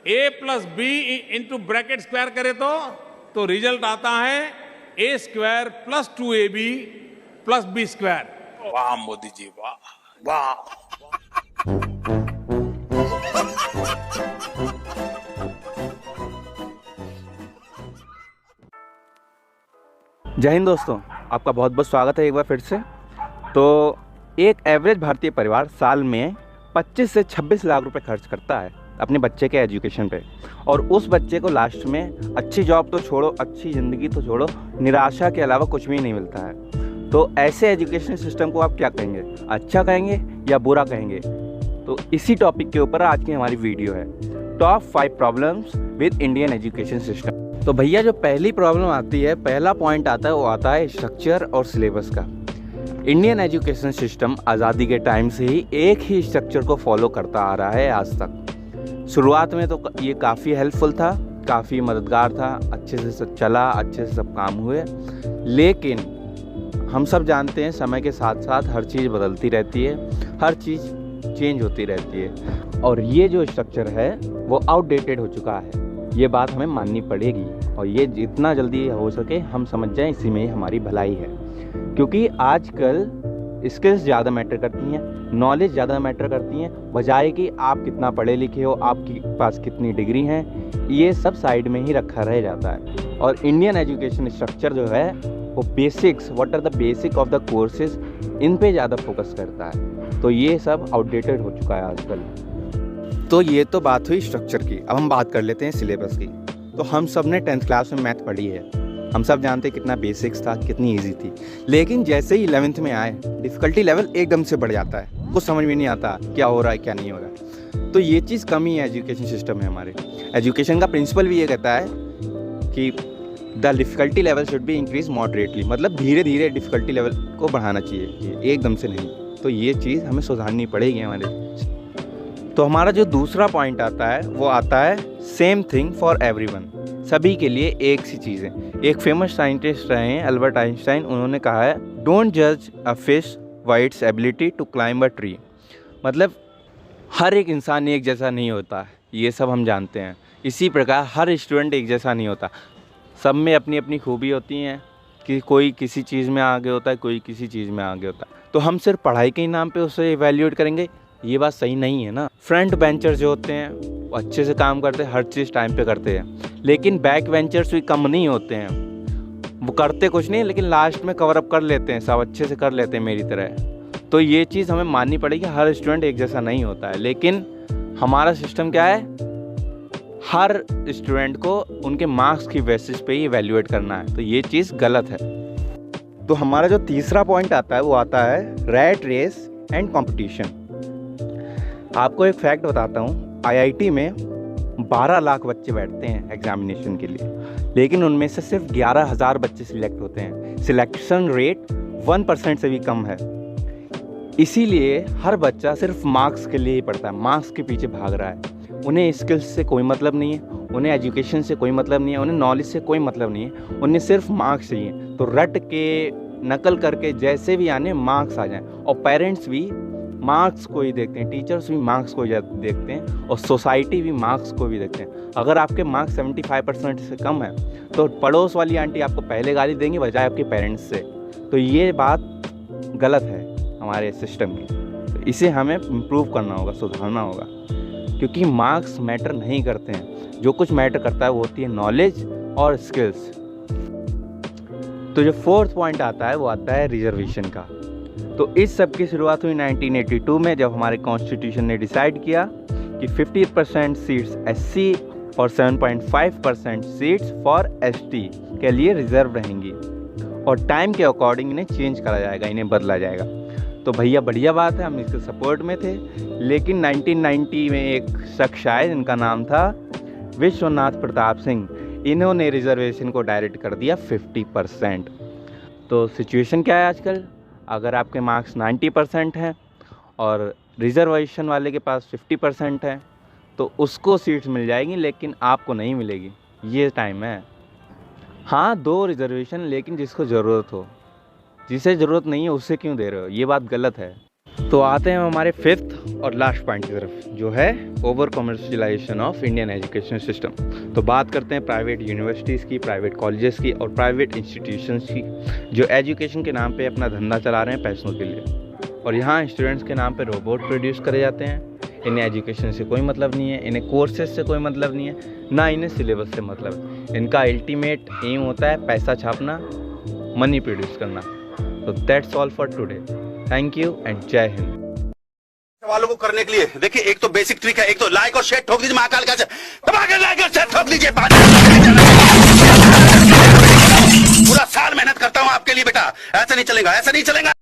ए plus B into bracket square करे तो result आता है A square plus 2ab plus B square. वाह मोदी जी वाह वाह। जय हिंद दोस्तों, आपका बहुत बहुत स्वागत है एक बार फिर से। तो एक एवरेज भारतीय परिवार साल में 25 से 26 लाख रुपए खर्च करता है अपने बच्चे के एजुकेशन पे, और उस बच्चे को लास्ट में अच्छी जॉब तो छोड़ो, अच्छी ज़िंदगी तो छोड़ो, निराशा के अलावा कुछ भी नहीं मिलता है। तो ऐसे एजुकेशन सिस्टम को आप क्या कहेंगे, अच्छा कहेंगे या बुरा कहेंगे? तो इसी टॉपिक के ऊपर आज की हमारी वीडियो है, top 5 problems with Indian education system. तो भैया जो पहली प्रॉब्लम आती है, पहला पॉइंट आता है, वो आता है स्ट्रक्चर और सिलेबस का। इंडियन एजुकेशन सिस्टम आज़ादी के टाइम से ही एक ही स्ट्रक्चर को फॉलो करता आ रहा है आज तक। शुरुआत में तो ये काफ़ी हेल्पफुल था, काफ़ी मददगार था, अच्छे से सब चला, अच्छे से सब काम हुए। लेकिन हम सब जानते हैं समय के साथ साथ हर चीज़ बदलती रहती है, हर चीज़ चेंज होती रहती है, और ये जो स्ट्रक्चर है वो आउटडेटेड हो चुका है। ये बात हमें माननी पड़ेगी, और ये जितना जल्दी हो सके हम समझ जाएं, इसी में ही हमारी भलाई है। क्योंकि आजकल स्किल्स ज़्यादा मैटर करती हैं, नॉलेज ज़्यादा मैटर करती हैं, बजाय कि आप कितना पढ़े लिखे हो, आपके पास कितनी डिग्री हैं, ये सब साइड में ही रखा रह जाता है। और इंडियन एजुकेशन स्ट्रक्चर जो है वो basics, what are the basic of the courses, इन पे ज़्यादा फोकस करता है। तो ये सब आउटडेटेड हो चुका है आजकल। तो ये तो बात हुई स्ट्रक्चर की। अब हम बात कर लेते हैं सिलेबस की। तो हम सब ने 10th क्लास में मैथ पढ़ी है, हम सब जानते हैं कितना बेसिक्स था, कितनी इजी थी। लेकिन जैसे ही 11th में आए, डिफ़िकल्टी लेवल एकदम से बढ़ जाता है, कुछ समझ में नहीं आता क्या हो रहा है क्या नहीं हो रहा है। तो ये चीज़ कमी है एजुकेशन सिस्टम में हमारे। एजुकेशन का प्रिंसिपल भी ये कहता है कि the difficulty level should be increase moderately, मतलब धीरे धीरे डिफ़िकल्टी लेवल को बढ़ाना चाहिए, एकदम से नहीं। तो ये चीज़ हमें सुधारनी पड़ेगी हमारे। तो हमारा जो दूसरा पॉइंट आता है वो आता है सेम थिंग फॉर एवरीवन, सभी के लिए एक सी चीज़ है। एक फेमस साइंटिस्ट रहे हैं अल्बर्ट आइंस्टाइन, उन्होंने कहा है डोंट जज a fish by its ability to climb a tree. मतलब हर एक इंसान एक जैसा नहीं होता है, ये सब हम जानते हैं। इसी प्रकार हर स्टूडेंट एक जैसा नहीं होता, सब में अपनी अपनी खूबी होती हैं, कि कोई किसी चीज़ में आगे होता है, कोई किसी चीज़ में आगे होता है। तो हम सिर्फ पढ़ाई के ही नाम पे उसे इवैल्यूएट करेंगे, ये बात सही नहीं है ना। फ्रंट बेंचर जो होते हैं वो अच्छे से काम करते हैं, हर चीज़ टाइम पे करते हैं, लेकिन बैक बेंचर्स भी कम नहीं होते हैं। वो करते कुछ नहीं लेकिन लास्ट में कवर अप कर लेते हैं, सब अच्छे से कर लेते हैं मेरी तरह। तो ये चीज़ हमें माननी पड़ेगी, हर स्टूडेंट एक जैसा नहीं होता है। लेकिन हमारा सिस्टम क्या है, हर स्टूडेंट को उनके मार्क्स की बेसिस पे ही इवैल्यूएट करना है, तो ये चीज़ गलत है। तो हमारा जो तीसरा पॉइंट आता है वो आता है रैट रेस एंड कॉम्पिटिशन। आपको एक फैक्ट बताता हूँ, आईआईटी में 12 लाख बच्चे बैठते हैं एग्जामिनेशन के लिए, लेकिन उनमें से सिर्फ 11,000 बच्चे सिलेक्ट होते हैं। सिलेक्शन रेट 1% से भी कम है। इसीलिए हर बच्चा सिर्फ मार्क्स के लिए ही पढ़ता है, मार्क्स के पीछे भाग रहा है। उन्हें स्किल्स से कोई मतलब नहीं है, उन्हें एजुकेशन से कोई मतलब नहीं है, उन्हें नॉलेज से कोई मतलब नहीं है, उन्हें सिर्फ मार्क्स चाहिए। तो रट के, नकल करके, जैसे भी आने मार्क्स आ जाएं। और पेरेंट्स भी मार्क्स को ही देखते हैं, टीचर्स भी मार्क्स को ही देखते हैं, और सोसाइटी भी मार्क्स को भी देखते हैं। अगर आपके मार्क्स 75% से कम है तो पड़ोस वाली आंटी आपको पहले गाली देंगी बजाय आपके पेरेंट्स से। तो ये बात गलत है हमारे सिस्टम की। तो इसे हमें इम्प्रूव करना होगा, सुधारना होगा, क्योंकि मार्क्स मैटर नहीं करते हैं। जो कुछ मैटर करता है वो होती है नॉलेज और स्किल्स। तो जो फोर्थ पॉइंट आता है वो आता है रिजर्वेशन का। तो इस सब की शुरुआत हुई 1982 में, जब हमारे कॉन्स्टिट्यूशन ने डिसाइड किया कि 50% सीट्स एससी और 7.5% सीट्स फॉर एसटी के लिए रिजर्व रहेंगी, और टाइम के अकॉर्डिंग इन्हें चेंज करा जाएगा, इन्हें बदला जाएगा। तो भैया बढ़िया बात है, हम इसके सपोर्ट में थे। लेकिन 1990 में एक शख्स आए जिनका नाम था विश्वनाथ प्रताप सिंह, इन्होंने रिजर्वेशन को डायरेक्ट कर दिया 50%। तो सिचुएशन क्या है आजकल, अगर आपके मार्क्स 90% हैं और रिजर्वेशन वाले के पास 50% है तो उसको सीट्स मिल जाएगी, लेकिन आपको नहीं मिलेगी। ये टाइम है। हाँ, 2 रिजर्वेशन, लेकिन जिसको ज़रूरत हो, जिसे ज़रूरत नहीं है उससे क्यों दे रहे हो, ये बात गलत है। तो आते हैं हमारे फिफ्थ और लास्ट पॉइंट की तरफ, जो है over commercialisation of Indian education system. तो बात करते हैं प्राइवेट यूनिवर्सिटीज़ की, प्राइवेट कॉलेजेस की और प्राइवेट इंस्टीट्यूशंस की, जो एजुकेशन के नाम पे अपना धंधा चला रहे हैं पैसों के लिए। और यहाँ स्टूडेंट्स के नाम पे रोबोट प्रोड्यूस करे जाते हैं। इन्हें एजुकेशन से कोई मतलब नहीं है, इन्हें कोर्सेज से कोई मतलब नहीं है, ना इन्हें सिलेबस से मतलब है। इनका अल्टीमेट एम होता है पैसा छापना, मनी प्रोड्यूस करना। तो that's all for today. Thank you and जय हिंद। सवालों को करने के लिए देखिए, एक तो बेसिक ट्रिक है, एक तो लाइक और शेयर ठोक दीजिए, महाकाल का दबा के लाइक और शेयर ठोक दीजिए। पूरा साल मेहनत करता हूं आपके लिए बेटा, ऐसा नहीं चलेगा, ऐसा नहीं चलेगा।